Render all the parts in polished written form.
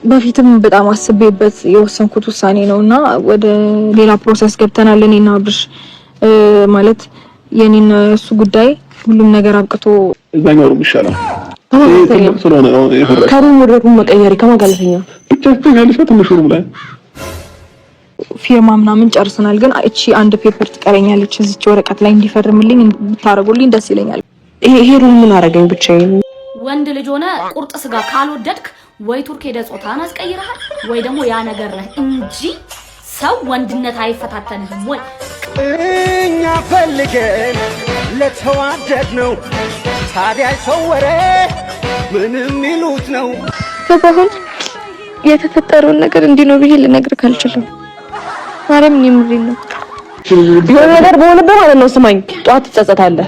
በፊትም በጣም አስቤበት የወሰንኩት ውሳኔ ነውና ወደ ሌላ ፕሮሰስ ገብተናል እኔና አብርሽ ማለት የኔና እሱ ጉዳይ ሁሉም ነገር አብቅቶ እዛኛው ሩም ይሻላል ስለሆነ ነው ከሩም ወደ ሩም መቀየር ከማጋለተኛ ብቻ ትኛለሽ ትንሽ ሩም ላይ ፊርማ ምናምን ጨርሰናል ግን እቺ አንድ ፔፐር ትቀረኛለች እዚች ወረቀት ላይ እንዲፈርምልኝ ብታረጉልኝ ደስ ይለኛል ይሄ ሩም ምን አረጋኝ ብቻዬን ወንድ ልጅ ሆነ ቁርጥ ስጋ ካልወደድክ ወይ ቱርክ ሄደ ጾታን አስቀይረሃል ወይ ደግሞ ያ ነገር ነህ እንጂ ሰው ወንድነት አይፈታተንህም ወይ እኛ ፈልገን ለተዋደድ ነው ታዲያ ሰው ወሬ ምንም ይሉት ነው ከበሁን የተፈጠረው ነገር እንዲህ ነው ብዬ ልነግርህ አልችልም ማርያም የምሬን ነው የሆነ ነገር በሆነበት ማለት ነው ስማኝ ጧት ትጸጸታለህ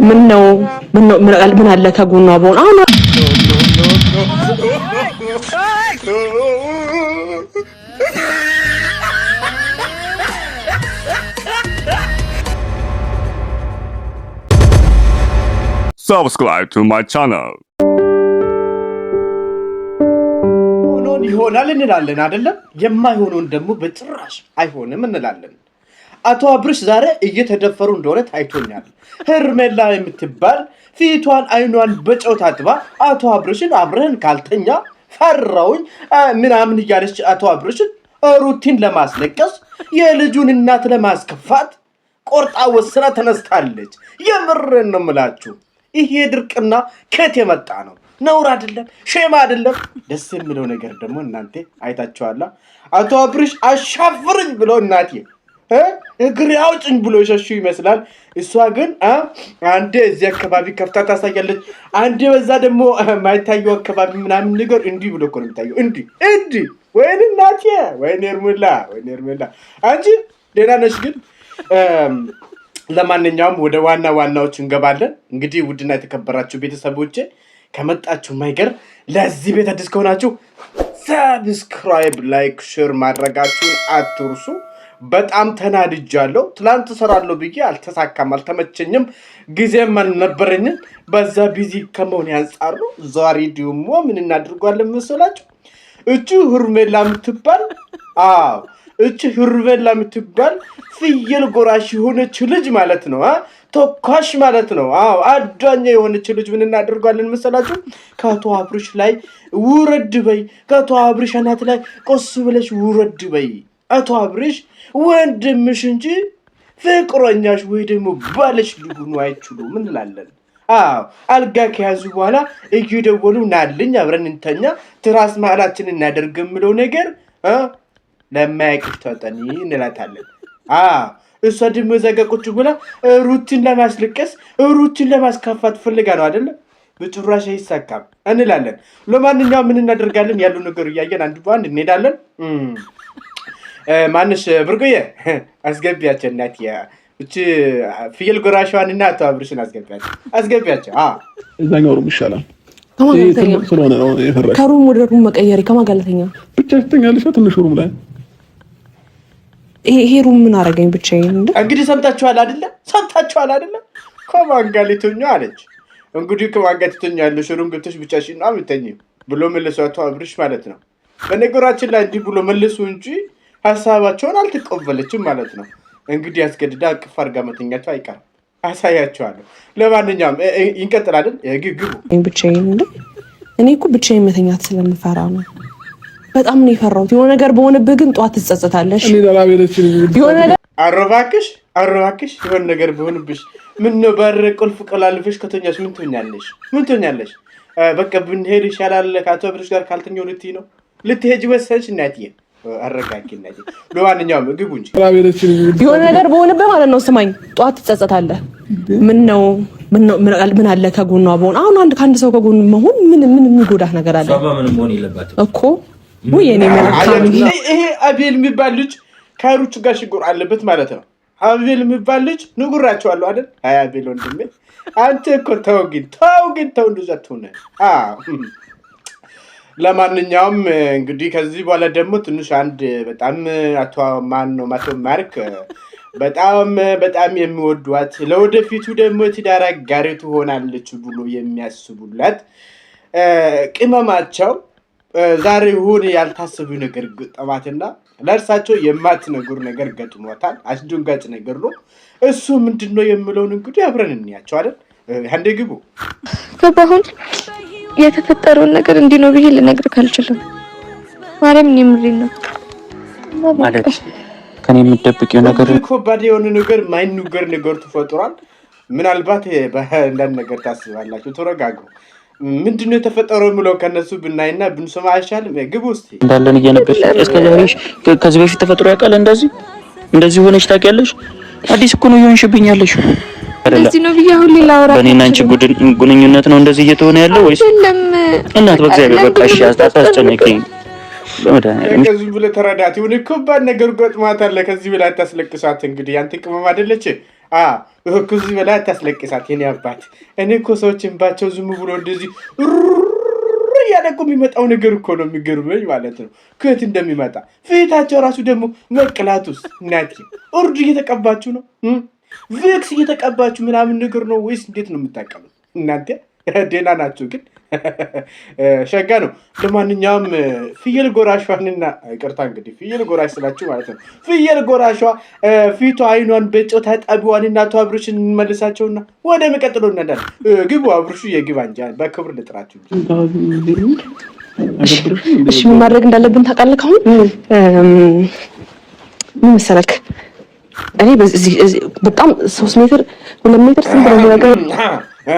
ምን አለ ከጎኗ በሆነ አሁን Subscribe to my channel. ሆኖን ይሆናል እንላለን አይደለም የማይሆነውን ደግሞ በጭራሽ አይሆንም እንላለን አቶ አብርሽ ዛሬ እየተደፈሩ እንደሆነ ታይቶኛል ሄርሜላ የምትባል ፊቷን አይኗን በጨው ታጥባ አቶ አብርሽን አብረን ካልተኛ ፈራውኝ ምናምን እያለች አቶ አብርሽን ሩቲን ለማስለቀስ የልጁን እናት ለማስከፋት ቆርጣ ወስና ተነስታለች የምርን ነው የምላችሁ ይሄ ድርቅና ከት የመጣ ነው ነውር አይደለም ሼም አይደለም ደስ የሚለው ነገር ደግሞ እናንተ አይታችኋላ አቶ አብርሽ አሻፍርኝ ብሎ እናቴ እግሬ አውጭኝ ብሎ ሸሹ ይመስላል እሷ ግን አንዴ እዚህ አካባቢ ከፍታ ታሳያለች አንዴ በዛ ደግሞ ማይታየው አካባቢ ምናምን ነገር እንዲህ ብሎ እኮ ነው የሚታየው እንዲህ ወይኔ እናቴ ወይኔ እርሙላ አንቺ ደህና ነሽ ግን ለማንኛውም ወደ ዋናዎች እንገባለን እንግዲህ ውድና የተከበራችሁ ቤተሰቦቼ ከመጣችሁ ማይገር ለዚህ ቤት አዲስ ከሆናችሁ ሰብስክራይብ ላይክ ሼር ማድረጋችሁን አትርሱ በጣም ተናድጃለሁ ትላንት ሰራለሁ ብዬ አልተሳካም አልተመቸኝም ጊዜም አልነበረኝም በዛ ቢዚ ከመሆን ያንጻሩ ዛሬ ደግሞ ምን እናድርጓለን መሰላችሁ እቺ ሄርሜላ የምትባል እቺ ሄርሜላ የምትባል ፍየል ጎራሽ የሆነች ልጅ ማለት ነው ተኳሽ ማለት ነው አዳኛ የሆነች ልጅ ምን እናድርጓለን መሰላችሁ ከአቶ አብርሽ ላይ ውረድ በይ ከአቶ አብርሽ አናት ላይ ቆስ ብለሽ ውረድ በይ አቶ አብርሽ ወንድምሽ እንጂ ፍቅረኛሽ ወይ ደግሞ ባለሽ ሊሆኑ አይችሉም ምን እንላለን አልጋ ከያዙ በኋላ እየደወሉ ናልኝ አብረን እንተኛ ትራስ ማላችን እናደርግም ብለው ነገር ለማያቅፍ ተጠኒ እንላታለን እሷ ደግሞ ዘጋቆች ብላ ሩቲን ለማስለቀስ ሩቲን ለማስከፋት ፈልጋ ነው አይደል በጭራሽ አይሳካም እንላለን ለማንኛውም ምን እናደርጋለን ያለው ነገር ያያየን አንድ ባንድ እንሄዳለን ማንሽ ብርጉዬ አስገቢያቸው እናት እቺ ፍየል ጎራሻዋንና አቶ አብርሽን አስገቢያቸው እዛኛው ሩም ይሻላል ስለሆነ ነው የፈረቀ ከሩም ወደ ሩም መቀየር ከማጋለተኛ ብቻ ትኛለሽ ትንሽ ሩም ላይ ይሄ ሩም ምን አረጋኝ ብቻዬን እንግዲህ ሰምታችኋል አይደለ ከማጋለተኛ አለች እንግዲህ ከማጋለተኛ ያለሽ ሩም ገብተሽ ብቻሽን ነው የምትተኚው ብሎ መልሶ አቶ አብርሽ ማለት ነው በነገራችን ላይ እንዲህ ብሎ መልሶ እንጂ ሐሳባቸውን አልተቀበለችም ማለት ነው እንግዲህ ያስገድዳ አቅፍ አድርጋ መተኛቸው አይቀርም አሳያቸዋለሁ ለማንኛውም ይንቀጥል አይደል ግግቡ ብቻዬን እኔ እኮ ብቻዬን መተኛት ስለምፈራ ነው በጣም ነው የፈራሁት የሆነ ነገር በሆነብህ ግን ጧት ትጸጸታለሽ እኔ ለላቤለችን የሆነ ነገር አረባክሽ የሆነ ነገር በሆነብሽ ምን ነው በር ቁልፍ ቀላልፈሽ ከተኛሽ ምን ትሆኛለሽ በቃ ብንሄድ ይሻላል ከአቶ አብርሽ ጋር ካልተኛው ልትሄጂ ወሰንሽ እናትዬ አረጋግኝ ለማንኛውም ግቡ እንጂ የሆነ ነገር በሆነብህ ማለት ነው ስማኝ ጧት ትጸጸታለህ ምን አለ ከጎኗ በሆነ አሁን ከአንድ ሰው ከጎን መሆን ምን የሚጎዳህ ነገር አለ ሰባ ምንም ሆነ የለባትም እኮ ወይ የኔ መልካም ይሄ አቤል የሚባል ልጅ ከሩች ጋር ሽጉር አለበት ማለት ነው አቤል የሚባል ልጅ ንጉራቸዋለሁ አይደል አቤል ወንድሜ አንተ እኮ ተው እንደዛ ትሆነ ለማንኛውም እንግዲህ ከዚህ በኋላ ደግሞ ትንሽ አንድ በጣም አቶ ማርክ በጣም የሚወዷት ለወደፊቱ ደግሞ ትዳር አጋሪ ትሆናለች ብሎ የሚያስቡላት ቅመማቸው ዛሬ ሆነ ያልታሰቡ ነገር ገጠማትና ለእርሳቸው የማትነግሩ ነገር ገጥሞታል። አስደንጋጭ ነገር ነው። እሱ ምንድነው የምለውን እንግዲህ አብረን እንያቸው አይደል? አንዴ ግቡ። ገባሁን የተፈጠረውን ነገር እንዲህ ነው ብዬ ልነግርህ አልችልም። ማርያምን የምሬን ነው ማለት ከኔ የምትደብቂው ነገር ከባድ የሆነ ነገር ማይነገር ነገር ተፈጥሯል። ምናልባት በአንዳንድ ነገር ታስባላችሁ። ተረጋጉ። ምንድነው የተፈጠረው የምለው ከነሱ ብናይና ብንሰማ አይሻልም? ግቡ እስቲ። እንዳለን እየነበርሽ እስከዛሬሽ ከዚህ በፊት ተፈጥሮ ያውቃል? እንደዚህ ሆነሽ ታውቂያለሽ? አዲስ እኮ ነው የሆንሽብኛለሽ። እንደዚህ ነው ብዬ አሁን ሌላ አውራ በእኔና አንቺ ግንኙነት ነው እንደዚህ እየተሆነ ያለው ወይስ? እናት በእግዚአብሔር በቃ እሺ፣ አታስጨንቂኝ። ከዚህ ብለ ተረዳት። ይሁን ከባድ ነገር ገጥሟታል። ከዚህ በላይ አታስለቅሳት። እንግዲህ ያንተ ቅመም አይደለች? ከዚህ በላይ አታስለቅሳት የኔ አባት። እኔ እኮ ሰዎች እንባቸው ዝም ብሎ እንደዚህ ያለ እኮ የሚመጣው ነገር እኮ ነው የሚገርመኝ ማለት ነው። ከየት እንደሚመጣ ፊታቸው ራሱ ደግሞ መቅላቱስ እናቴ ኦርድ እየተቀባችሁ ነው ቪክስ እየተቀባችሁ ምናምን ነገር ነው ወይስ እንዴት ነው የምታቀሉት እናንተ? ደህና ናችሁ ግን ሸጋ ነው። ለማንኛውም ፍየል ጎራሿንና ይቅርታ እንግዲህ ፍየል ጎራሽ ስላችሁ ማለት ነው። ፍየል ጎራሿ ፊቷ አይኗን በጨው ታጣቢዋን እናቷ አብርሽን እንመልሳቸውና ወደ መቀጥሎ እንዳለ ግቡ። አብርሹ የግባ እንጂ በክብር ልጥራችሁ። እሺ ምን ማድረግ እንዳለብን ታውቃለህ? አሁን ምን መሰለክ እኔ በዚህ በጣም 3 ሜትር 2 ሜትር ስንት ነው ነገር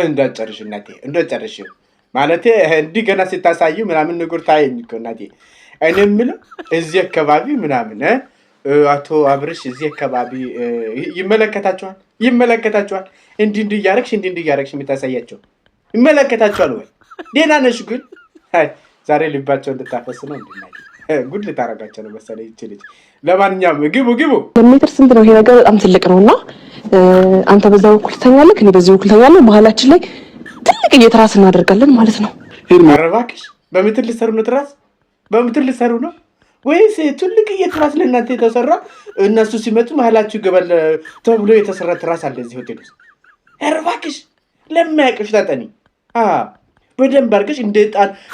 እንዳጨርሽ እናቴ እንዳጨርሽ ማለት እንዲህ ገና ስታሳዩ ምናምን ነገር ታየኝ እኮ እናቴ። እኔ የምለው እዚህ አካባቢ ምናምን አቶ አብርሽ እዚህ አካባቢ ይመለከታቸዋል እንዲህ እያረግሽ የምታሳያቸው ይመለከታቸዋል ወይ? ደህና ነሽ ግን? ዛሬ ልባቸው እንድታፈስ ነው እንድናይ ጉድ ልታረጋቸው ነው መሰለኝ ይችላል። ለማንኛውም ግቡ 2 ሜትር ስንት ነው ይሄ ነገር በጣም ትልቅ ነውና አንተ በዛ በኩል ተኛለህ፣ እኔ በዚህ በኩል ተኛለሁ። መሀላችን ላይ ትልቅ እየተራስ እናደርጋለን ማለት ነው። እባክሽ በምትል ልትሰሩ ነው? ትራስ በምትል ልትሰሩ ነው ወይስ ትልቅ እየተራስ ለእናንተ የተሰራ እነሱ ሲመጡ መሀላችሁ ይገባል ተብሎ የተሰራ ትራስ አለ እዚህ ሆቴል ውስጥ? እባክሽ ለማያውቅሽ ታጠኒ በደንብ አድርገሽ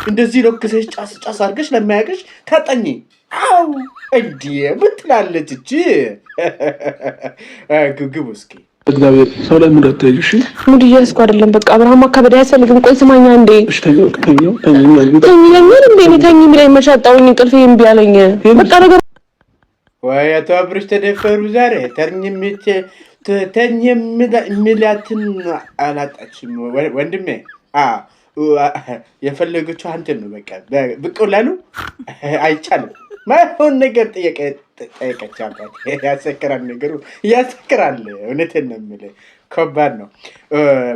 እንደዚህ ለክሰሽ ጫስ አድርገሽ ለማያውቅሽ ታጠኝ። አው እንዴ ምትላለች እቺ ግቡ እስኪ እግዚአብሔር ሰው ላይ ምን አትይዩ። እሺ ሙድ እያስኩ አይደለም። በቃ አብርሃም አካበደ ያስፈልግም። ቆይ ስማኛ እንዴ እሺ ተኝው እንዴ ተኝ የሚለኝ መሻጣውኝ እንቅልፍ እምቢ አለኝ። በቃ ነገር ወይ አቶ አብርሽ ተደፈሩ ዛሬ ተኝ የሚላትን አላጣችም ወንድሜ። የፈለገችው አንተን ነው። በቃ ብቆላሉ አይቻልም። ማይሆን ነገር ጠየቀች። አባት ያሰክራል፣ ነገሩ ያሰክራል። እውነቴን ነው የምልህ ከባድ ነው።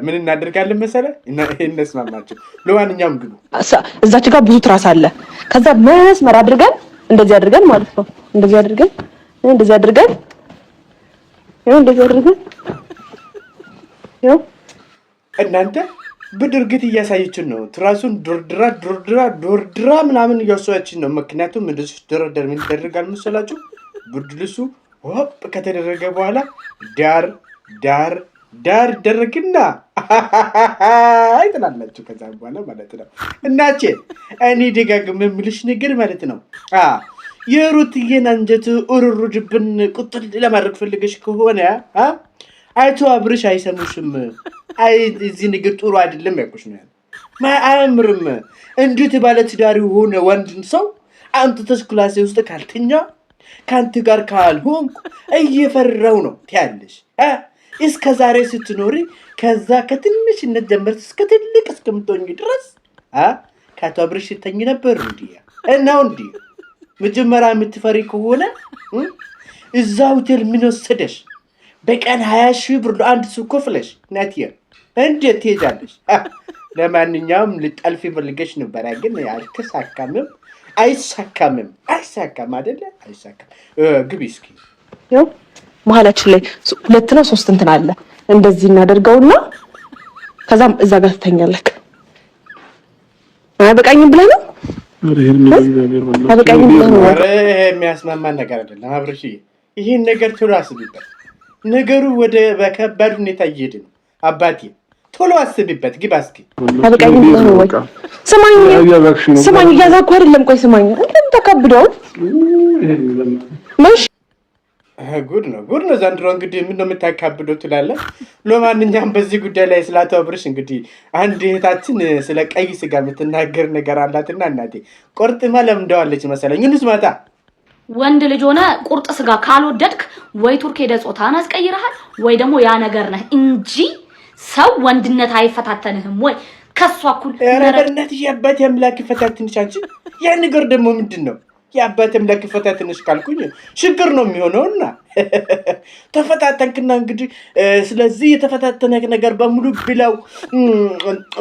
ምን እናደርጋለን መሰለህ? እነስማማቸው። ለማንኛውም ግቡ። እዛች ጋር ብዙ ትራስ አለ። ከዛ መስመር አድርገን እንደዚህ አድርገን ማለት ነው። እንደዚህ አድርገን እናንተ በድርግት እያሳየችን ነው። ትራሱን ዶርድራ ምናምን እያሳየችን ነው። ምክንያቱም እንደዚህ ደረደር ምን ይደረጋል መሰላችሁ? ብርድ ልብሱ ወጥ ከተደረገ በኋላ ዳር ደረግና አይተናላችሁ። ከዛ በኋላ ማለት ነው እናቼ እኔ ደጋግሜ የምልሽ ነገር ማለት ነው የሩትዬን አንጀት ኡሩሩ ድብን ቁጥል ለማድረግ ፈልገሽ ከሆነ አይቶ አብርሽ አይሰሙሽም። እዚህ ነገር ጥሩ አይደለም ያልኩሽ ነው። አያምርም። እንዴት ባለ ትዳር የሆነ ወንድን ሰው አምጥተሽ ክላሴ ውስጥ ካልተኛ ከአንተ ጋር ካልሆንኩ እየፈራው ነው ትያለሽ። እስከ ዛሬ ስትኖሪ ከዛ ከትንሽነት ጀምረሽ እስከ ትልቅ እስከምትሆኚ ድረስ ከአቶ አብርሽ ስትተኝ ነበር እናው እንዲህ መጀመሪያ የምትፈሪ ከሆነ እዛ ሆቴል ምን ወሰደሽ? በቀን 20 ሺህ ብር ለአንድ ሰው ከፍለሽ ናትየ እንዴት ትሄጃለሽ? ለማንኛውም ልጠልፊ ፈልገሽ ነበር፣ ግን አይሳካም አይደለ? አይሳካም። ግቢ እስኪ። ያው መሀላችን ላይ 2 ነው 3 እንትን አለ። እንደዚህ እናደርገውና ከዛም እዛ ጋር ትተኛለህ። በቃኝም ብለህ ነው የሚያስማማን ነገር አይደለም አብርሽ። ይህን ነገር ቶሎ አስቢበት። ነገሩ ወደ በከባድ ሁኔታ እየሄደ ነው አባቴ። ቶሎ አስቢበት። ግባ እስኪ። ስማኝ እያዛኩ አይደለም ቆይ ስማኝ አንተም ተከብደው ማሽ ጉድ ነው ዘንድሮ እንግዲህ ምን ነው የምታካብደው ትላለህ ለማንኛውም በዚህ ጉዳይ ላይ ስላተብርሽ እንግዲህ አንድ እህታችን ስለ ቀይ ስጋ የምትናገር ነገር አላትና እናቴ ቁርጥማ ለምደዋለች መሰለኝ እንስማታ ወንድ ልጅ ሆነ ቁርጥ ስጋ ካልወደድክ ወይ ቱርክ ሄደ ጾታን አስቀይረሃል ወይ ደግሞ ያ ነገር ነህ እንጂ ሰው ወንድነት አይፈታተንህም ወይ ከሷ እኩል ረበርነት ያባት ያምላክ ፈታትንሽ አንቺ ያ ነገር ደግሞ ምንድነው ያባተም ለክፈታትንሽ ካልኩኝ ችግር ነው የሚሆነውና ተፈታተንክና እንግዲህ ስለዚህ የተፈታተነክ ነገር በሙሉ ብለው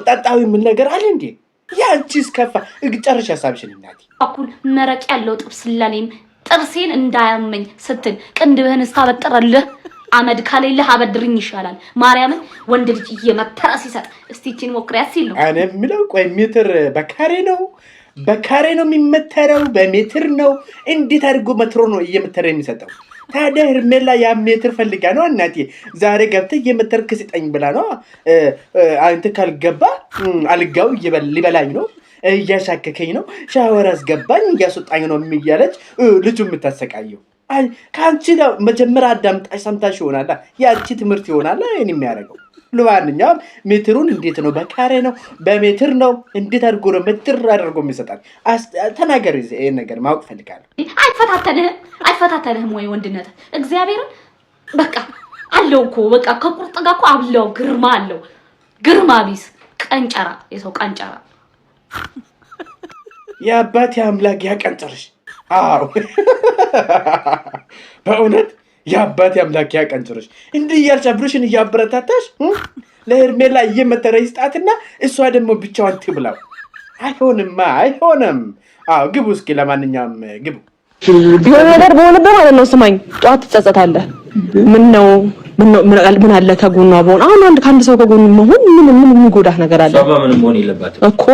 ጣጣው ምን ነገር አለ እንዴ ያንቺስ ከፋ እግጨርሽ ሐሳብሽን እናቲ አኩል መረቅ ያለው ጥብስ ለኔም ጥርሴን እንዳያመኝ ስትል ቅንድብህን እስታበጠረልህ አመድ ካለልህ አበድርኝ ይሻላል ማርያምን ወንድ ልጅ እየመተረ ሲሰጥ እስቲቺን ሞክሪያት ሲል ነው እኔ ምለው ቆይ ሜትር በካሬ ነው የሚመተረው በሜትር ነው እንዴት አድርጎ መትሮ ነው እየመተረ የሚሰጠው ታዲያ ሄርሜላ ያ ሜትር ፈልጋ ነው እናቴ ዛሬ ገብተህ እየመተርክ ስጠኝ ብላ ነው አንተ ካልገባ አልጋው ሊበላኝ ነው እያሻከከኝ ነው ሻወር አስገባኝ እያስወጣኝ ነው የሚያለች ልጁ የምታሰቃየው ካንቺ ነው መጀመሪያ አዳምጣሽ ሰምታሽ ይሆናል ያቺ ትምህርት ይሆናል እኔ የሚያደርገው ለማንኛውም ሜትሩን እንዴት ነው በካሬ ነው በሜትር ነው እንዴት አድርጎ ነው ሜትር አድርጎ የሚሰጣል ተናገር ይሄ ነገር ማወቅ ፈልጋለሁ አይፈታተንህም ወይ ወንድነት እግዚአብሔርን በቃ አለው እኮ በቃ ከቁርጥ ጋር እኮ አብለው ግርማ ቢስ ቀንጨራ የሰው ቀንጨራ ያባት ያምላክ ያቀንጨርሽ አው በእውነት ያባት ያምላክ ያቀንጨርሽ እንዲህ ያልቻብሩሽን ያበረታታሽ ለሄርሜላ እየመተረ ይስጣትና እሷ ደግሞ ብቻዋን ትብላው አይሆንም አው ግቡ እስኪ ለማንኛውም ግቡ ነገር በሆነበት ማለት ነው ስማኝ ጧት ትጸጸታለህ ምን አለ ከጎኗ በሆነ አሁን አንድ ካንድ ሰው ከጎኑ መሆን ምን የሚጎዳህ ነገር አለ ሰባ ምንም ሆነ የለባትም እኮ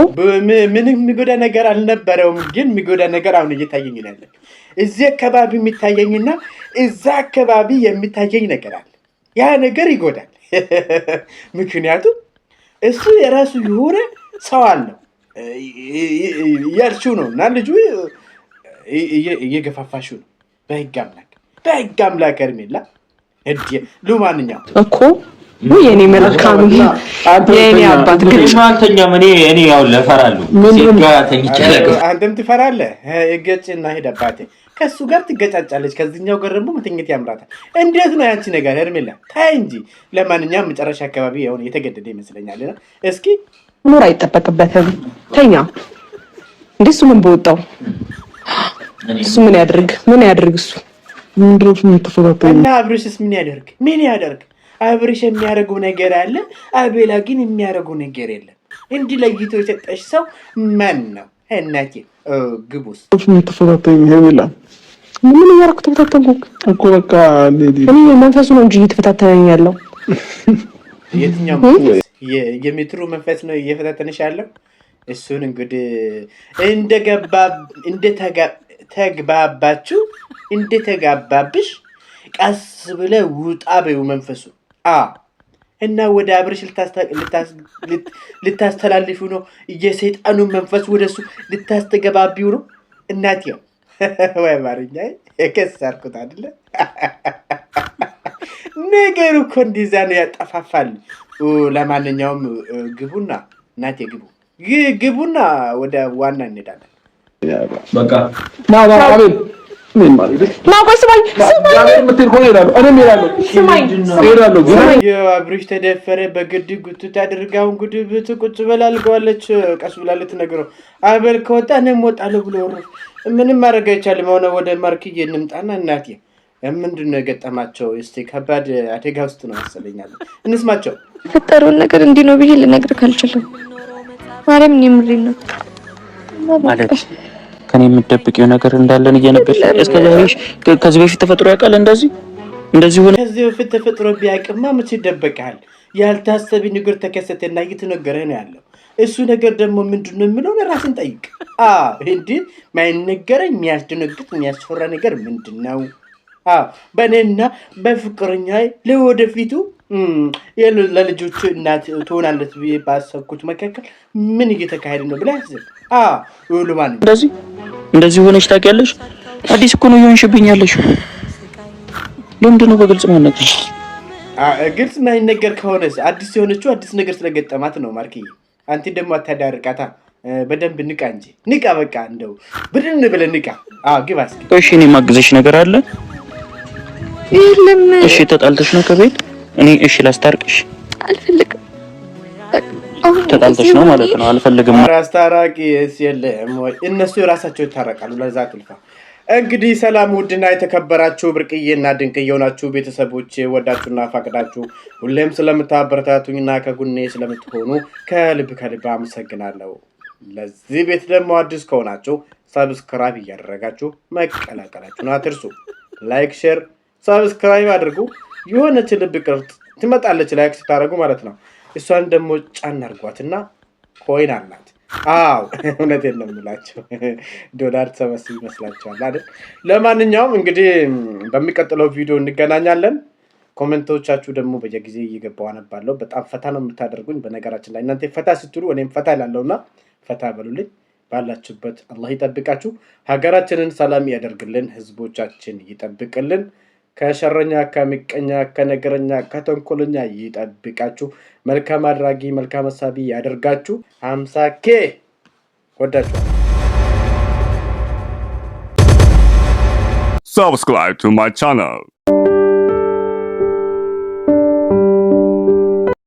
ምን የሚጎዳ ነገር አልነበረውም ግን የሚጎዳ ነገር አሁን እየታየኝ ነው ያለው እዚህ አካባቢ የሚታየኝና እዛ አካባቢ የሚታየኝ ነገር አለ ያ ነገር ይጎዳል ምክንያቱም እሱ የራሱ የሆነ ሰው አለው ያልሽው ነውና ልጁ እየገፋፋሽው ነው በህግ አምላክ ሄርሜላ ለማንኛውም እኮ የኔ መልካም የኔ አባት ግን ማንተኛም እኔ ያው ለፈራለሁ ሲጋ ተኝቻለሁ አንተም ትፈራለህ እገጭና ሄደባቴ ከሱ ጋር ትገጫጫለች ከዚህኛው ጋር ደግሞ መተኛት ያምራታል እንዴት ነው ያንቺ ነገር ሄርሜላ ታይ እንጂ ለማንኛውም መጨረሻ አካባቢ ያው የተገደደ ይመስለኛልና እስኪ ኑር አይጠበቅበትም ተኛ እንደሱ ምን በወጣው እሱ ምን ያድርግ እሱ ምንድነው የምትፈታተኝ እና አብርሽስ ምን ያደርግ አብርሽ የሚያደርገው ነገር አለ አቤላ ግን የሚያደርገው ነገር የለም እንዲህ ለይቶ የሰጠሽ ሰው ማን ነው እናቴ ግቡስ የምትፈታተኝ ሄርሜላ ምን ያደርኩ ተፈታተንኩ እኮ በቃ እኔ መንፈሱ ነው እንጂ እየተፈታተነኝ ያለው የትኛው የሜትሩ መንፈስ ነው እየፈታተነሽ ያለው እሱን እንግዲህ ተግባባችሁ እንደተጋባብሽ ቀስ ብለ ውጣ በዩ መንፈሱ እና ወደ አብርሽ ልታስተላልፊው ነው የሰይጣኑ መንፈስ ወደሱ ልታስተገባቢው ነው እናቴው ወይ ማርኛ የከሰርኩት አይደለ ነገሩ እኮ እንደዛ ነው ያጠፋፋል ለማንኛውም ግቡና እናቴ ግቡና ወደ ዋና እንሄዳለን በቃ አቤል ምን ማለት ነው ቆይ ስማኝ ምትል ሆነ ይላሉ የአብርሽ ተደፈረ በግድ ጉትት አድርጋው እንግዲህ ብትቁጭ በላልገዋለች ቀስ ብላለች ነገረው አቤል ከወጣ እኔም እወጣለሁ ብሎ ምንም ማድረግ አይቻልም ሆነ ወደ ማርክዬ እንምጣና እናቴ ምንድነው የገጠማቸው እስቲ ከባድ አደጋ ውስጥ ነው መሰለኛል እንስማቸው የተፈጠረውን ነገር እንዲህ ነው ብዬ ልነግርህ አልችልም ማርያም ነው ማለት ከኔ የምትደብቂው ነገር እንዳለን እየነበርሽ እስከዛሬሽ ከዚህ በፊት ተፈጥሮ ያውቃል እንደዚህ ሆነ ከዚህ በፊት ተፈጥሮ ቢያውቅማ መቼ ይደበቃል ያልታሰቢ ነገር ተከሰተና እየተነገረ ነው ያለው እሱ ነገር ደግሞ ምንድነው የሚለው ራስን ጠይቅ እንዴ ማይነገረኝ የሚያስደነግጥ የሚያስፈራ ነገር ምንድነው በእኔና በፍቅረኛዬ ለወደፊቱ ለልጆቹ እናት ትሆናለች ብዬ ባሰብኩት መካከል ምን እየተካሄደ ነው ብለህ አስብ። ሁሉማን እንደዚህ ሆነሽ ታውቂያለሽ? አዲስ እኮ ነው እየሆንሽብኝ ያለሽ። ለምንድን ነው በግልጽ ማለት ነው? ግልጽ ማይነገር ከሆነስ አዲስ የሆነችው አዲስ ነገር ስለገጠማት ነው። ማርክዬ አንተ ደግሞ አታዳርቃታ። በደንብ ንቃ እንጂ ንቃ። በቃ እንደው ብድን ብለህ ንቃ። ግባ እስኪ። እሺ እኔ ማግዘሽ ነገር አለ? የለም። እሺ ተጣልተሽ ነው ከቤት? እኔ እሺ ላስታርቅሽ። አልፈልግም። ተጣልተሽ ነው ማለት ነው? አልፈልግም። አስታራቂስ የለም ወይ? እነሱ የራሳቸው ይታረቃሉ። ለዛ ጥልፋ እንግዲህ ሰላም ውድና የተከበራችሁ ብርቅዬና ድንቅ የሆናችሁ ቤተሰቦች ወዳችሁና ፈቅዳችሁ ሁሌም ስለምታበረታቱኝና ከጎኔ ስለምትሆኑ ከልብ አመሰግናለሁ። ለዚህ ቤት ደግሞ አዲስ ከሆናችሁ ሰብስክራይብ እያደረጋችሁ መቀላቀላችሁን አትርሱ። ላይክ፣ ሼር፣ ሰብስክራይብ አድርጉ። የሆነች ልብ ቅርጽ ትመጣለች ላይክ ስታደርጉ ማለት ነው። እሷን ደግሞ ጫን አድርጓትና ኮይን አላት። እውነቴን ነው የምላቸው። ዶላር ተሰበስብ ይመስላችኋል አይደል? ለማንኛውም እንግዲህ በሚቀጥለው ቪዲዮ እንገናኛለን። ኮሜንቶቻችሁ ደግሞ በየጊዜ እየገባው አነባለሁ። በጣም ፈታ ነው የምታደርጉኝ። በነገራችን ላይ እናንተ ፈታ ስትሉ እኔም ፈታ እላለሁና ፈታ በሉልኝ። ባላችሁበት አላህ ይጠብቃችሁ። ሀገራችንን ሰላም ያደርግልን፣ ህዝቦቻችን ይጠብቅልን። ከሸረኛ ከሚቀኛ ከነገረኛ ከተንኮለኛ ይጠብቃችሁ። መልካም አድራጊ መልካም ሀሳቢ ያደርጋችሁ። 50K ወዳችሁ። Subscribe to my channel.